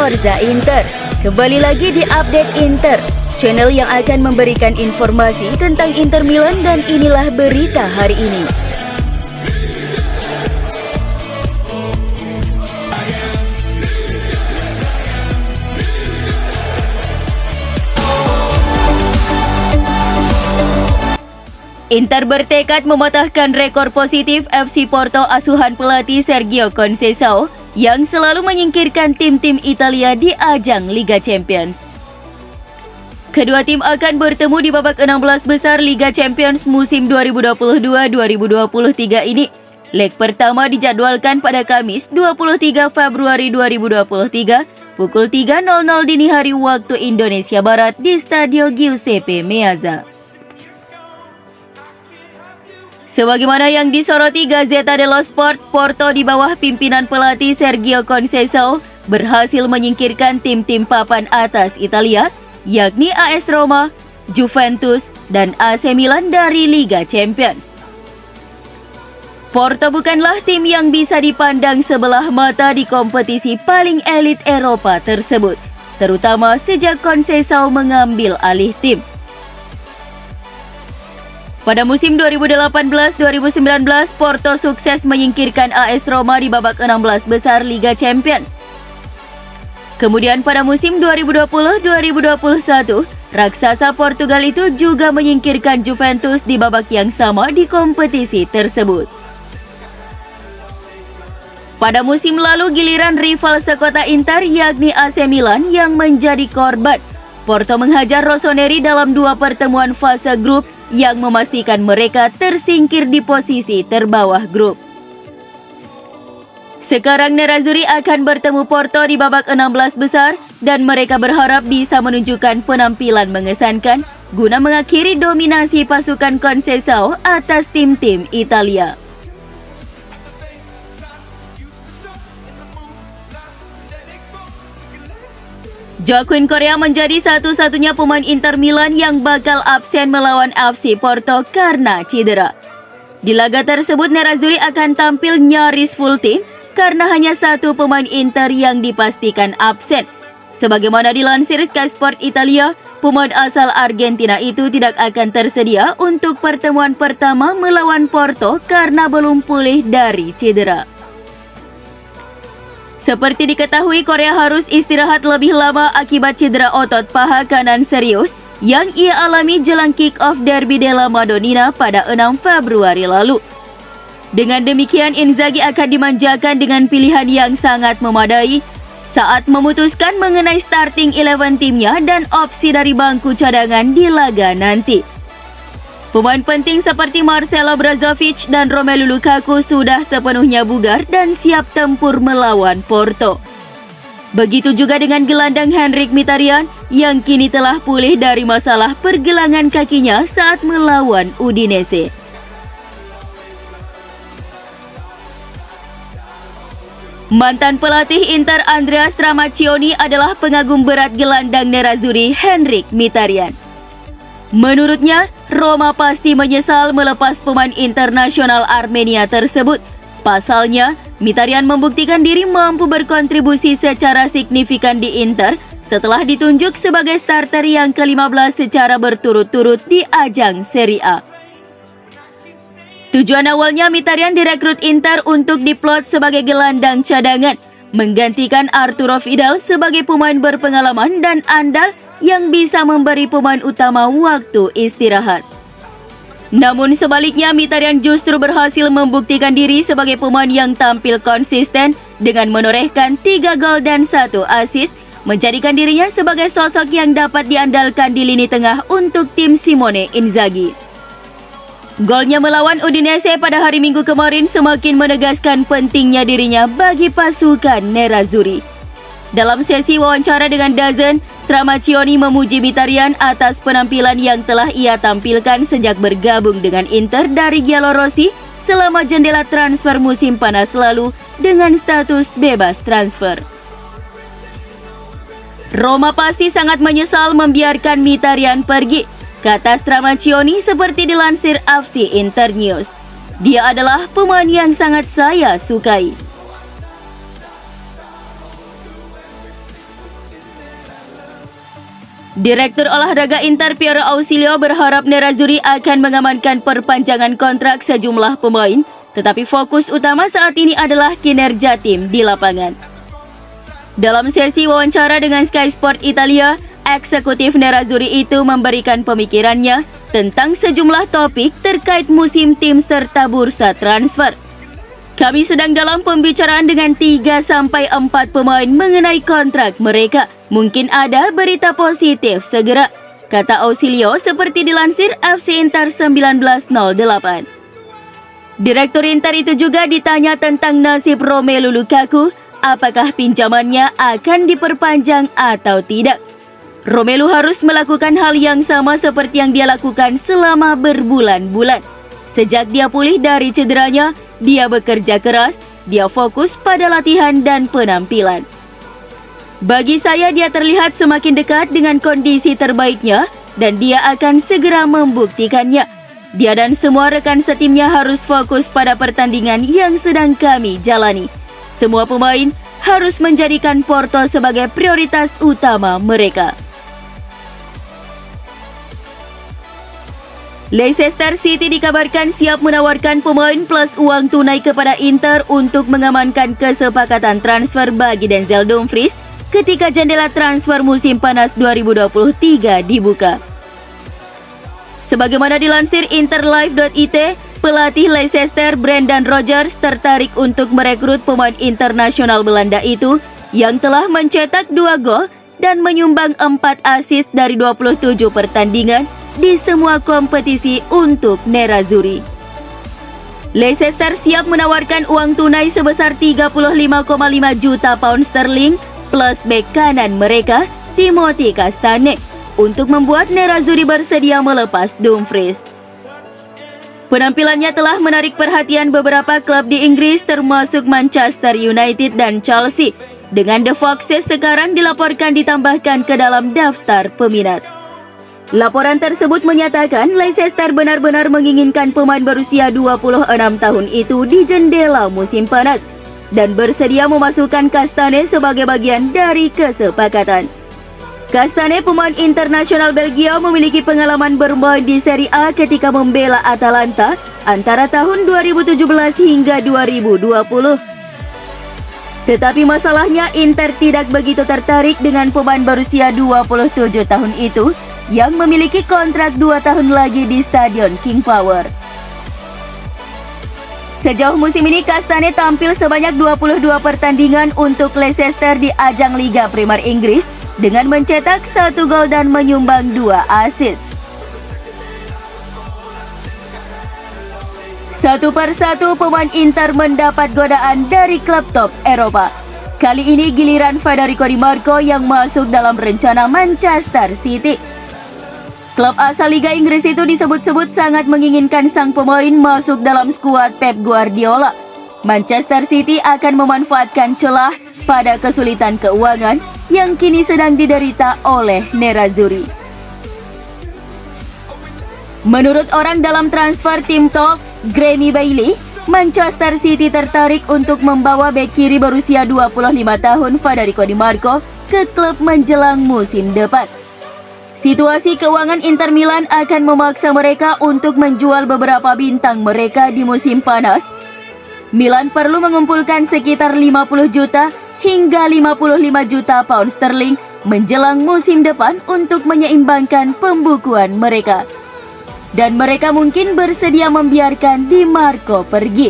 Forza Inter. Kembali lagi di Update Inter, channel yang akan memberikan informasi tentang Inter Milan, dan inilah berita hari ini. Inter bertekad mematahkan rekor positif FC Porto asuhan pelatih Sergio Conceição yang selalu menyingkirkan tim-tim Italia di ajang Liga Champions. Kedua tim akan bertemu di babak 16 besar Liga Champions musim 2022-2023 ini. Leg pertama dijadwalkan pada Kamis 23 Februari 2023 pukul 3.00 dini hari waktu Indonesia Barat di Stadio Giuseppe Meazza. Sebagaimana yang disoroti Gazzetta dello Sport, Porto di bawah pimpinan pelatih Sergio Conceição berhasil menyingkirkan tim-tim papan atas Italia, yakni AS Roma, Juventus, dan AC Milan dari Liga Champions. Porto bukanlah tim yang bisa dipandang sebelah mata di kompetisi paling elit Eropa tersebut, terutama sejak Conceição mengambil alih tim. Pada musim 2018-2019, Porto sukses menyingkirkan AS Roma di babak 16 besar Liga Champions. Kemudian pada musim 2020-2021, raksasa Portugal itu juga menyingkirkan Juventus di babak yang sama di kompetisi tersebut. Pada musim lalu, giliran rival sekota Inter yakni AC Milan yang menjadi korban. Porto menghajar Rossoneri dalam dua pertemuan fase grup yang memastikan mereka tersingkir di posisi terbawah grup. Sekarang Nerazzurri akan bertemu Porto di babak 16 besar dan mereka berharap bisa menunjukkan penampilan mengesankan guna mengakhiri dominasi pasukan Conceição atas tim-tim Italia. Joaquin Correa menjadi satu-satunya pemain Inter Milan yang bakal absen melawan FC Porto karena cedera. Di laga tersebut, Nerazzurri akan tampil nyaris full tim karena hanya satu pemain Inter yang dipastikan absen. Sebagaimana dilansir Sky Sport Italia, pemain asal Argentina itu tidak akan tersedia untuk pertemuan pertama melawan Porto karena belum pulih dari cedera. Seperti diketahui, Korea harus istirahat lebih lama akibat cedera otot paha kanan serius yang ia alami jelang kick-off Derby della Madonnina pada 6 Februari lalu. Dengan demikian, Inzaghi akan dimanjakan dengan pilihan yang sangat memadai saat memutuskan mengenai starting 11 timnya dan opsi dari bangku cadangan di laga nanti. Pemain penting seperti Marcelo Brozovic dan Romelu Lukaku sudah sepenuhnya bugar dan siap tempur melawan Porto. Begitu juga dengan gelandang Henrik Mkhitaryan yang kini telah pulih dari masalah pergelangan kakinya saat melawan Udinese. Mantan pelatih Inter Andrea Stramaccioni adalah pengagum berat gelandang Nerazzurri Henrik Mkhitaryan. Menurutnya, Roma pasti menyesal melepas pemain internasional Armenia tersebut. Pasalnya, Mkhitaryan membuktikan diri mampu berkontribusi secara signifikan di Inter setelah ditunjuk sebagai starter yang ke-15 secara berturut-turut di ajang Serie A. Tujuan awalnya Mkhitaryan direkrut Inter untuk diplot sebagai gelandang cadangan, menggantikan Arturo Vidal sebagai pemain berpengalaman dan andal yang bisa memberi pemain utama waktu istirahat. Namun sebaliknya, Mkhitaryan justru berhasil membuktikan diri sebagai pemain yang tampil konsisten dengan menorehkan 3 gol dan 1 assist, menjadikan dirinya sebagai sosok yang dapat diandalkan di lini tengah untuk tim Simone Inzaghi. Golnya melawan Udinese pada hari Minggu kemarin semakin menegaskan pentingnya dirinya bagi pasukan Nerazzurri. Dalam sesi wawancara dengan DAZN, Stramaccioni memuji Mkhitaryan atas penampilan yang telah ia tampilkan sejak bergabung dengan Inter dari Giallorossi selama jendela transfer musim panas lalu dengan status bebas transfer. Roma pasti sangat menyesal membiarkan Mkhitaryan pergi, kata Stramaccioni seperti dilansir FC Internews. Dia adalah pemain yang sangat saya sukai. Direktur Olahraga Inter Piero Ausilio berharap Nerazzurri akan mengamankan perpanjangan kontrak sejumlah pemain, tetapi fokus utama saat ini adalah kinerja tim di lapangan. Dalam sesi wawancara dengan Sky Sport Italia, eksekutif Nerazzurri itu memberikan pemikirannya tentang sejumlah topik terkait musim tim serta bursa transfer. Kami sedang dalam pembicaraan dengan 3-4 pemain mengenai kontrak mereka. Mungkin ada berita positif segera, kata Ausilio seperti dilansir FC Inter 1908. Direktur Inter itu juga ditanya tentang nasib Romelu Lukaku, apakah pinjamannya akan diperpanjang atau tidak. Romelu harus melakukan hal yang sama seperti yang dia lakukan selama berbulan-bulan. Sejak dia pulih dari cederanya, dia bekerja keras, dia fokus pada latihan dan penampilan. Bagi saya dia terlihat semakin dekat dengan kondisi terbaiknya dan dia akan segera membuktikannya. Dia dan semua rekan setimnya harus fokus pada pertandingan yang sedang kami jalani. Semua pemain harus menjadikan Porto sebagai prioritas utama mereka. Leicester City dikabarkan siap menawarkan pemain plus uang tunai kepada Inter untuk mengamankan kesepakatan transfer bagi Denzel Dumfries ketika jendela transfer musim panas 2023 dibuka. Sebagaimana dilansir interlive.it, pelatih Leicester Brendan Rodgers tertarik untuk merekrut pemain internasional Belanda itu yang telah mencetak 2 gol dan menyumbang 4 assist dari 27 pertandingan di semua kompetisi untuk Nerazzurri. Leicester siap menawarkan uang tunai sebesar 35,5 juta pound sterling plus bek kanan mereka, Timothy Castagne, untuk membuat Nerazzurri bersedia melepas Dumfries. Penampilannya telah menarik perhatian beberapa klub di Inggris termasuk Manchester United dan Chelsea, dengan The Foxes sekarang dilaporkan ditambahkan ke dalam daftar peminat. Laporan tersebut menyatakan Leicester benar-benar menginginkan pemain berusia 26 tahun itu di jendela musim panas dan bersedia memasukkan Castagne sebagai bagian dari kesepakatan. Castagne, pemain internasional Belgia, memiliki pengalaman bermain di Serie A ketika membela Atalanta antara tahun 2017 hingga 2020. Tetapi masalahnya Inter tidak begitu tertarik dengan pemain berusia 27 tahun itu yang memiliki kontrak 2 tahun lagi di Stadion King Power. Sejauh musim ini Castagne tampil sebanyak 22 pertandingan untuk Leicester di ajang Liga Primer Inggris dengan mencetak 1 gol dan menyumbang 2 assist. Satu persatu pemain Inter mendapat godaan dari klub top Eropa. Kali ini giliran Federico Di Marco yang masuk dalam rencana Manchester City. Klub asal Liga Inggris itu disebut-sebut sangat menginginkan sang pemain masuk dalam skuad Pep Guardiola. Manchester City akan memanfaatkan celah pada kesulitan keuangan yang kini sedang diderita oleh Nerazzurri. Menurut orang dalam transfer Team Talk, Grammy Bailey, Manchester City tertarik untuk membawa bek kiri berusia 25 tahun Federico Di Marco ke klub menjelang musim depan. Situasi keuangan Inter Milan akan memaksa mereka untuk menjual beberapa bintang mereka di musim panas. Milan perlu mengumpulkan sekitar 50 juta hingga 55 juta pound sterling menjelang musim depan untuk menyeimbangkan pembukuan mereka. Dan mereka mungkin bersedia membiarkan Di Marco pergi.